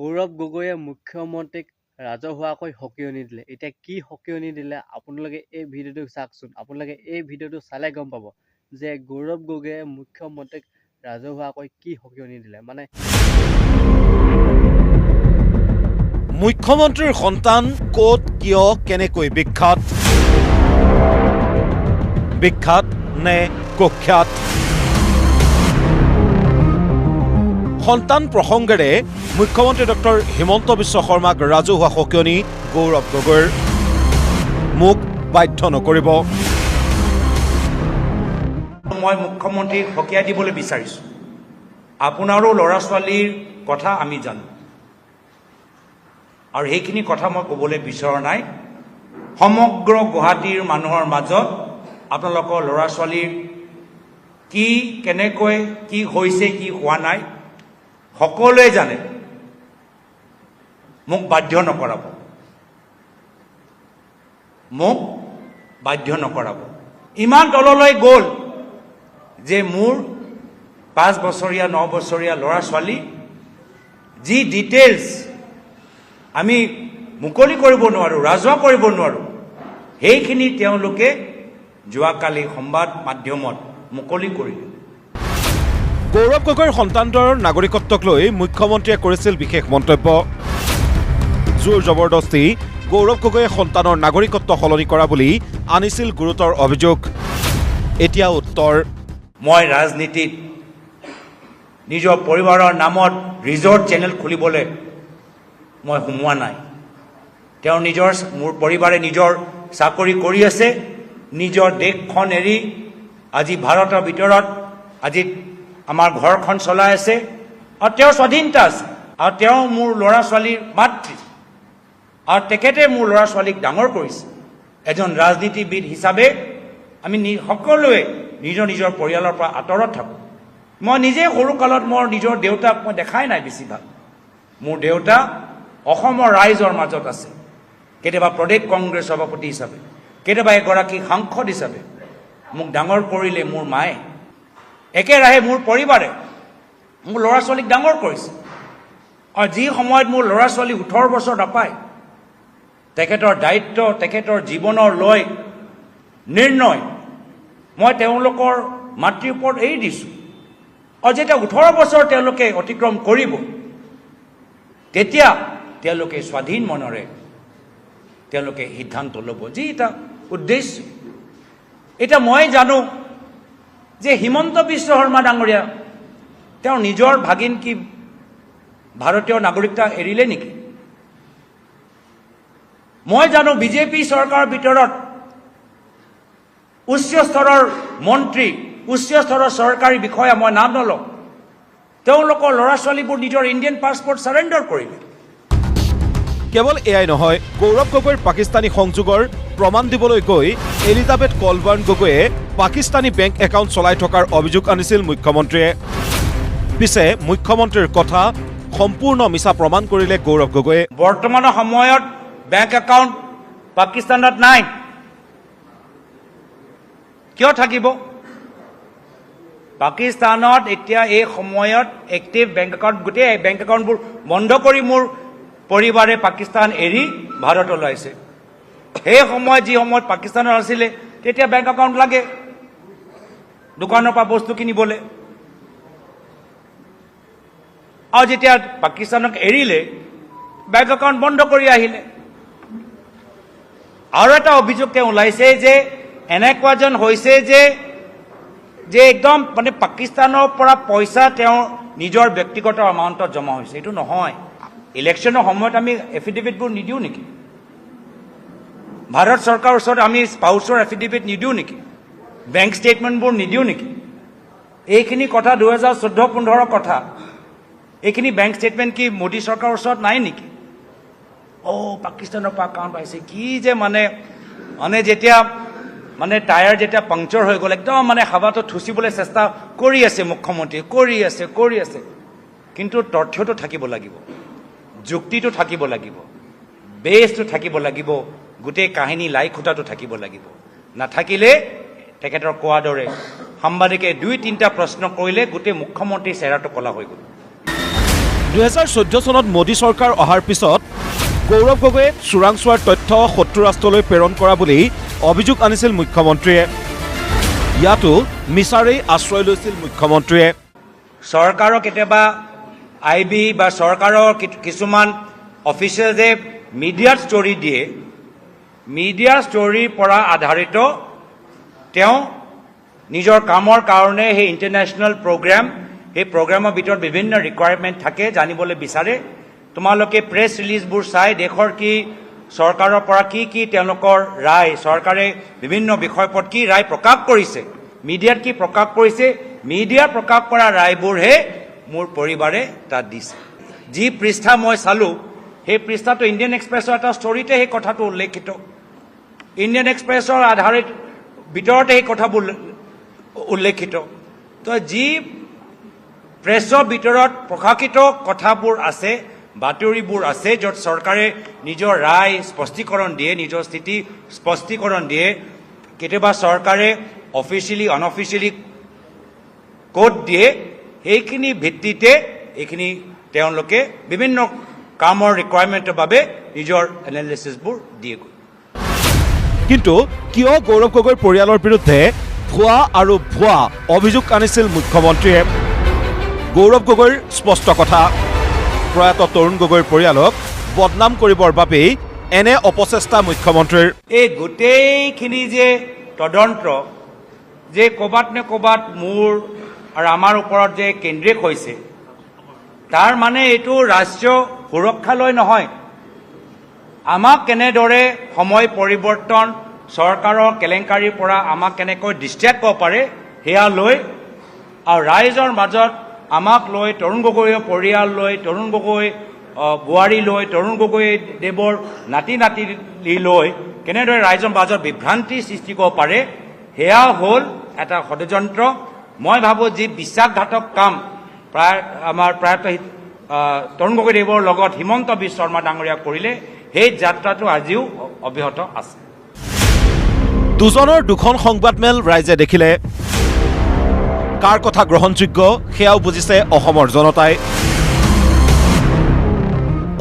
গৌৰৱ গগৈয়ে মুখ্যমন্ত্ৰীক ৰাজহুৱাকৈ সকিয়নি দিলে। এতিয়া কি সকিয়নি দিলে আপোনালোকে এই ভিডিঅ'টো চাওকচোন। আপোনালোকে এই ভিডিঅ'টো চালে গম পাব যে গৌৰৱ গগৈয়ে মুখ্যমন্ত্ৰীক ৰাজহুৱাকৈ কি সকিয়নি দিলে। মুখ্যমন্ত্ৰীৰ সন্তান ক'ত কিয় কেনেকৈ বিখ্যাত নে কুখ্যাত? সন্তান প্ৰসংগেৰে মুখ্যমন্ত্ৰী ডক্টৰ হিমন্ত বিশ্ব শৰ্মাক ৰাজহুৱা সকিয়নি গৌৰৱ গগৈৰ। মোক বাধ্য নকৰিব। মই মুখ্যমন্ত্ৰীক সকিয়াই দিবলৈ বিচাৰিছোঁ। আপোনাৰো ল'ৰা ছোৱালীৰ কথা আমি জানো আৰু সেইখিনি কথা মই ক'বলৈ বিচৰা নাই। সমগ্ৰ গুৱাহাটীৰ মানুহৰ মাজত আপোনালোকৰ ল'ৰা ছোৱালীৰ কি কেনেকৈ কি হৈছে কি হোৱা নাই সকলোৱে জানে। মোক বাধ্য নকৰাব। ইমান তললৈ গ'ল যে মোৰ 5 বছৰীয়া 9 বছৰীয়া ল'ৰা ছোৱালী যি ডিটেইলছ আমি মুকলি কৰিব নোৱাৰোঁ, ৰাজহুৱা কৰিব নোৱাৰোঁ, সেইখিনি তেওঁলোকে যোৱাকালি সংবাদ মাধ্যমত মুকলি কৰিলে। গৌৰৱ গগৈৰ সন্তানৰ নাগৰিকত্বক লৈ মুখ্যমন্ত্ৰীয়ে কৰিছিল বিশেষ মন্তব্য। জোৰ জবৰদস্তি গৌৰৱ গগৈয়ে সন্তানৰ নাগৰিকত্ব সলনি কৰা বুলি আনিছিল গুৰুতৰ অভিযোগ। এতিয়া উত্তৰ। মই ৰাজনীতিত নিজৰ পৰিবাৰৰ নামত ৰিজৰ্ট চেনেল খুলিবলৈ মই সোমোৱা নাই। মোৰ পৰিবাৰে নিজৰ চাকৰি কৰি আছে, নিজৰ দেশখন এৰি আজি ভাৰতৰ ভিতৰত আজি আমাৰ ঘৰখন চলাই আছে আৰু তেওঁৰ স্বাধীনতা আছে আৰু তেওঁ মোৰ ল'ৰা ছোৱালীৰ মাতৃ আৰু তেখেতে মোৰ ল'ৰা ছোৱালীক ডাঙৰ কৰিছে। এজন ৰাজনীতিবিদ হিচাপে আমি সকলোৱে নিজৰ পৰিয়ালৰ পৰা আঁতৰত থাকোঁ। মই নিজে সৰুকালত মোৰ নিজৰ দেউতাক মই দেখাই নাই বেছিভাগ। মোৰ দেউতা অসমৰ ৰাইজৰ মাজত আছে, কেতিয়াবা প্ৰদেশ কংগ্ৰেছ সভাপতি হিচাপে, কেতিয়াবা এগৰাকী সাংসদ হিচাপে মোক ডাঙৰ কৰিলে মোৰ মায়ে। একেৰাহে মোৰ পৰিবাৰে মোৰ ল'ৰা ছোৱালীক ডাঙৰ কৰিছে আৰু যি সময়ত মোৰ ল'ৰা ছোৱালী 18 বছৰ নাপায়, তেখেতৰ দায়িত্ব তেখেতৰ জীৱনৰ লৈ নিৰ্ণয় মই তেওঁলোকৰ মাতৃৰ ওপৰত এৰি দিছোঁ। আৰু যেতিয়া 18 বছৰ তেওঁলোকে অতিক্ৰম কৰিব তেতিয়া তেওঁলোকে স্বাধীন মনেৰে তেওঁলোকে সিদ্ধান্ত ল'ব, যি এটা উদ্দেশ্য। এতিয়া মই জানো যে হিমন্ত বিশ্ব শৰ্মা ডাঙৰীয়া তেওঁ নিজৰ ভাগিন কি ভাৰতীয় নাগৰিকতা এৰিলে নেকি? মই জানো বিজেপি চৰকাৰৰ ভিতৰত উচ্চ স্তৰৰ মন্ত্ৰী, উচ্চ স্তৰৰ চৰকাৰী বিষয়া, মই নাম নলওঁ, তেওঁলোকৰ ল'ৰা ছোৱালীবোৰ নিজৰ ইণ্ডিয়ান পাছপৰ্ট ছাৰেণ্ডাৰ কৰিলে। কেৱল এয়াই নহয়, গৌৰৱ গগৈৰ পাকিস্তানী সংযোগৰ প্ৰমাণ দিবলৈ গৈ এলিজাবেথ কলবাৰ্ণ গগৈয়ে পাকিস্তানী বেংক একাউণ্ট চলাই থকাৰ অভিযোগ আনিছিল মুখ্যমন্ত্ৰীয়ে। পিছে মুখ্যমন্ত্ৰীৰ কথা সম্পূৰ্ণ মিছা প্ৰমাণ কৰিলে গৌৰৱ গগৈয়ে। বৰ্তমানৰ সময়ত বেংক একাউণ্ট পাকিস্তানত নাই। কিয় থাকিব? পাকিস্তানত এতিয়া এই সময়ত এক্টিভ বেংক একাউণ্ট, গোটেই বেংক একাউণ্টবোৰ বন্ধ কৰি মোৰ পৰিবাৰে পাকিস্তান এৰি ভাৰতলৈ আহিছে। সেই সময়ত যি সময়ত পাকিস্তানত আছিলে তেতিয়া বেংক একাউণ্ট লাগে দোকানৰ পৰা বস্তু কিনিবলৈ, আৰু যেতিয়া পাকিস্তানক এৰিলে বেংক একাউণ্ট বন্ধ কৰি আহিলে। আৰু এটা অভিযোগ তেওঁ ওলাইছে যে এনেকুৱা যেন হৈছে যে একদম মানে পাকিস্তানৰ পৰা পইচা তেওঁ নিজৰ ব্যক্তিগত এমাউণ্টত জমা হৈছে। এইটো নহয়। ইলেকশ্যনৰ সময়ত আমি এফিডেভিটবোৰ নিদিওঁ নেকি? ভাৰত চৰকাৰৰ ওচৰত আমি স্পাউচৰ এফিডেভিট নিদিওঁ নেকি? বেংক ষ্টেটমেণ্টবোৰ নিদিওঁ নেকি? এইখিনি কথা 2014-15 কথা। এইখিনি বেংক ষ্টেটমেণ্ট কি মোদী চৰকাৰৰ ওচৰত নাই নেকি? পাকিস্তানৰ পৰা একাউণ্ট পাইছে কি যে মানে যেতিয়া টায়াৰ যেতিয়া পাংচাৰ হৈ গ'ল, একদম হাৱাটো থুচিবলৈ চেষ্টা কৰি আছে মুখ্যমন্ত্ৰীয়ে, কৰি আছে। কিন্তু তথ্যটো থাকিব লাগিব, যুক্তিটো থাকিব লাগিব, বেছটো থাকিব লাগিব, গোটেই কাহিনী লাই খুঁটাটো থাকিব লাগিব। নাথাকিলে তেখেতৰ কোৱাৰ দৰে সাংবাদিকে 2-3টা প্ৰশ্ন কৰিলে গোটেই মুখ্যমন্ত্ৰীৰ চেহেৰাটো কলা হৈ গ'ল। 2014 চনত মোদী চৰকাৰ অহাৰ পিছত গৌৰৱ গগৈয়ে চোৰাংচোৱাৰ তথ্য শত্ৰু ৰাষ্ট্ৰলৈ প্ৰেৰণ কৰা বুলি অভিযোগ আনিছিল মুখ্যমন্ত্ৰীয়ে। ইয়াতো মিছাৰেই আশ্ৰয় লৈছিল মুখ্যমন্ত্ৰীয়ে। চৰকাৰৰ কেতিয়াবা IB বা চৰকাৰৰ কিছুমান অফিচিয়েলে মিডিয়াত ষ্টৰি দিয়ে, মিডিয়াৰ ষ্টৰিৰ পৰা আধাৰিত তেওঁ নিজৰ কামৰ কাৰণে সেই ইণ্টাৰনেশ্যনেল প্ৰগ্ৰাম, সেই প্ৰগ্ৰামৰ ভিতৰত বিভিন্ন ৰিকুৱাৰমেণ্ট থাকে, জানিবলৈ বিচাৰে। তোমালোকে প্ৰেছ ৰিলিজবোৰ চাই দেশৰ কি চৰকাৰৰ পৰা কি তেওঁলোকৰ ৰায়, চৰকাৰে বিভিন্ন বিষয়ৰ ওপৰত কি ৰায় প্ৰকাশ কৰিছে, মিডিয়াত কি প্ৰকাশ কৰিছে, মিডিয়া প্ৰকাশ কৰা ৰায়বোৰহে মোৰ পৰিবাৰে তাত দিছে। যি পৃষ্ঠা মই চালোঁ, সেই পৃষ্ঠাটো ইণ্ডিয়ান এক্সপ্ৰেছৰ এটা ষ্টৰিতে সেই কথাটো উল্লেখিত। ইণ্ডিয়ান এক্সপ্ৰেছৰ আধাৰিত ভিতৰতে সেই কথাবোৰ উল্লেখিত। তো যি প্ৰেছৰ ভিতৰত প্ৰকাশিত কথাবোৰ আছে, বাতৰিবোৰ আছে, য'ত চৰকাৰে নিজৰ ৰায় স্পষ্টীকৰণ দিয়ে, নিজৰ স্থিতি স্পষ্টীকৰণ দিয়ে, কেতিয়াবা চৰকাৰে অফিচিয়েলি অনঅফিচিয়েলি কোড দিয়ে, সেইখিনি ভিত্তিতে এইখিনি তেওঁলোকে বিভিন্ন কামৰ ৰিকুৱাৰমেণ্টৰ বাবে নিজৰ এনালিচিছবোৰ দিয়েগৈ। কিন্তু কিয় গৌৰৱ গগৈৰ পৰিয়ালৰ বিৰুদ্ধে ভুৱা আৰু ভুৱা অভিযোগ আনিছিল মুখ্যমন্ত্ৰীয়ে? গৌৰৱ গগৈৰ স্পষ্ট কথা, প্ৰয়াত তৰুণ গগৈৰ পৰিয়ালক বদনাম কৰিবৰ বাবেই এনে অপচেষ্টা মুখ্যমন্ত্ৰীৰ। এই গোটেইখিনি যে তদন্ত যে ক'ৰবাত নে ক'ৰবাত মোৰ আৰু আমাৰ ওপৰত যে কেন্দ্ৰিক হৈছে, তাৰ মানে এইটো ৰাষ্ট্ৰীয় সুৰক্ষালৈ নহয়। আমাক কেনেদৰে সময় পৰিৱৰ্তন, চৰকাৰৰ কেলেংকাৰীৰ পৰা আমাক কেনেকৈ ডিষ্ট্ৰেক্ট কৰিব পাৰে সেয়া লৈ, আৰু ৰাইজৰ মাজত আমাক লৈ, তৰুণ গগৈৰ পৰিয়াল লৈ, তৰুণ গগৈ বোৱাৰী লৈ, তৰুণ গগৈ দেৱৰ নাতি নাতিনী লৈ কেনেদৰে ৰাইজৰ মাজত বিভ্ৰান্তি সৃষ্টি কৰিব পাৰে, সেয়া হ'ল এটা ষড়যন্ত্ৰ। মই ভাবোঁ যি বিশ্বাসঘাতক কাম আমাৰ প্ৰায়ত তৰুণ গগৈদেৱৰ লগত হিমন্ত বিশ্ব শৰ্মা ডাঙৰীয়া কৰিলে, সেই যাত্ৰাটো আজিও অব্যাহত আছে। দুজনৰ দুখন সংবাদমেল ৰাইজে দেখিলে, কাৰ কথা গ্ৰহণযোগ্য সেয়াও বুজিছে অসমৰ জনতাই।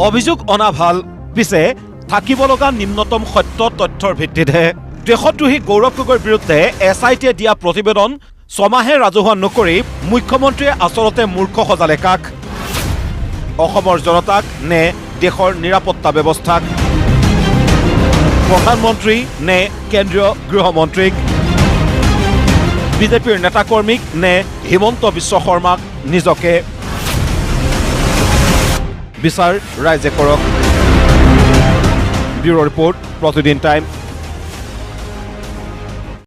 অভিযোগ অনা ভাল, পিছে থাকিব লগা নিম্নতম সত্য তথ্যৰ ভিত্তিতহে। দেশদ্ৰোহী গৌৰৱ গগৈৰ বিৰুদ্ধে SITয়ে দিয়া প্ৰতিবেদন ছমাহে ৰাজহুৱা নকৰি মুখ্যমন্ত্ৰীয়ে আচলতে মূৰ্খ সজালে কাক? অসমৰ জনতাক নে দেশৰ নিৰাপত্তা ব্যৱস্থাক? প্ৰধানমন্ত্ৰী নে কেন্দ্ৰীয় গৃহমন্ত্ৰীক? বিজেপিৰ নেতাকৰ্মীক নে হিমন্ত বিশ্ব শৰ্মাক নিজকে? বিচাৰ ৰাইজে কৰক। ব্যুৰ' ৰিপৰ্ট, প্ৰতিদিন টাইম।